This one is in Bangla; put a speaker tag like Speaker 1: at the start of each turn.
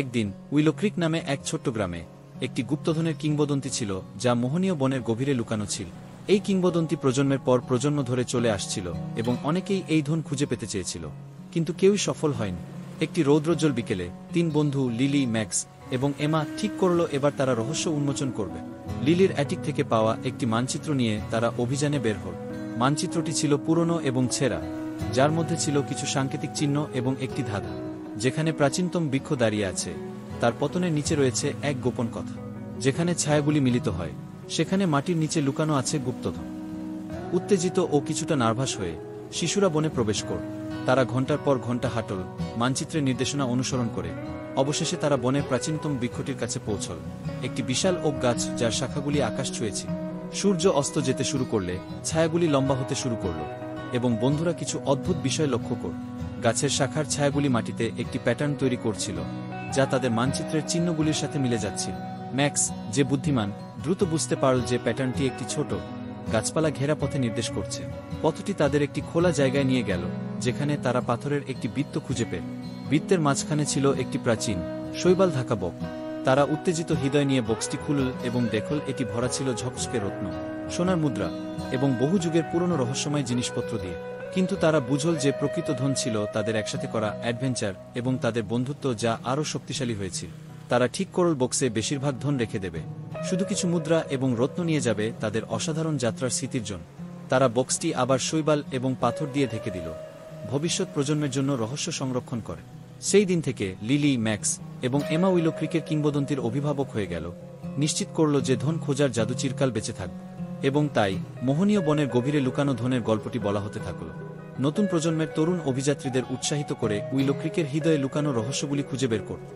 Speaker 1: একদিন উইলো ক্রিক নামে এক ছোট্ট গ্রামে একটি গুপ্তধনের কিংবদন্তি ছিল, যা মোহনীয় বনের গভীরে লুকানো ছিল। এই কিংবদন্তি প্রজন্মের পর প্রজন্ম ধরে চলে আসছিল এবং অনেকেই এই ধন খুঁজে পেতে চেয়েছিল, কিন্তু কেউই সফল হয়নি। একটি রৌদ্রোজ্জ্বল বিকেলে 3 বন্ধু লিলি, ম্যাক্স এবং এমা ঠিক করল এবার তারা রহস্য উন্মোচন করবে। লিলির অ্যাটিক থেকে পাওয়া একটি মানচিত্র নিয়ে তারা অভিযানে বের হল। মানচিত্রটি ছিল পুরনো এবং ছেঁড়া, যার মধ্যে ছিল কিছু সাংকেতিক চিহ্ন এবং একটি ধাঁধা। যেখানে প্রাচীনতম বৃক্ষ দাঁড়িয়ে আছে, তার পতনের নিচে রয়েছে এক গোপন কথা। যেখানে ছায়াগুলি মিলিত হয়, সেখানে মাটির নিচে লুকানো আছে গুপ্তধন। উত্তেজিত ও কিছুটা নার্ভাস হয়ে শিশুরা বনে প্রবেশ করল। তারা ঘন্টার পর ঘন্টা হাঁটল, মানচিত্রের নির্দেশনা অনুসরণ করে। অবশেষে তারা বনের প্রাচীনতম বৃক্ষটির কাছে পৌঁছল, একটি বিশাল ওক গাছ যার শাখাগুলি আকাশ ছুঁয়েছে। সূর্য অস্ত যেতে শুরু করলে ছায়াগুলি লম্বা হতে শুরু করল এবং বন্ধুরা কিছু অদ্ভুত বিষয় লক্ষ্য করল। গাছের শাখার ছায়াগুলি মাটিতে একটি প্যাটার্ন তৈরি করছিল, যা তাদের মানচিত্রের চিহ্নগুলির সাথে মিলে যাচ্ছিল। ম্যাক্স, যে বুদ্ধিমান, দ্রুত বুঝতে পারল যে প্যাটার্নটি একটি ছোট গাছপালা ঘেরা পথে নির্দেশ করছে। পথটি তাদের একটি খোলা জায়গায় নিয়ে গেল, যেখানে তারা পাথরের একটি বৃত্ত খুঁজে পেল। বৃত্তের মাঝখানে ছিল একটি প্রাচীন শৈবাল ঢাকা বক্স। তারা উত্তেজিত হৃদয় নিয়ে বক্সটি খুলল এবং দেখল এটি ভরা ছিল ঝকঝকে রত্ন, সোনার মুদ্রা এবং বহু যুগের পুরনো রহস্যময় জিনিসপত্র দিয়ে। কিন্তু তারা বুঝল যে প্রকৃত ধন ছিল তাদের একসাথে করা অ্যাডভেঞ্চার এবং তাদের বন্ধুত্ব, যা আরও শক্তিশালী হয়েছিল। তারা ঠিক করল বক্সে বেশিরভাগ ধন রেখে দেবে, শুধু কিছু মুদ্রা এবং রত্ন নিয়ে যাবে তাদের অসাধারণ যাত্রার স্মৃতির জন্য। তারা বক্সটি আবার শৈবাল এবং পাথর দিয়ে ঢেকে দিল, ভবিষ্যৎ প্রজন্মের জন্য রহস্য সংরক্ষণ করে। সেই দিন থেকে লিলি, ম্যাক্স এবং এমা উইলো ক্রিকের কিংবদন্তির অভিভাবক হয়ে গেল, নিশ্চিত করল যে ধন খোঁজার জাদু চিরকাল বেঁচে থাকবে। এবং তাই মোহনীয় বনের গভীরে লুকানো ধনের গল্পটি বলা হতে থাকল, নতুন প্রজন্মের তরুণ অভিযাত্রীদের উৎসাহিত করে উইলো ক্রিকের হৃদয়ে লুকানো রহস্যগুলি খুঁজে বের করত।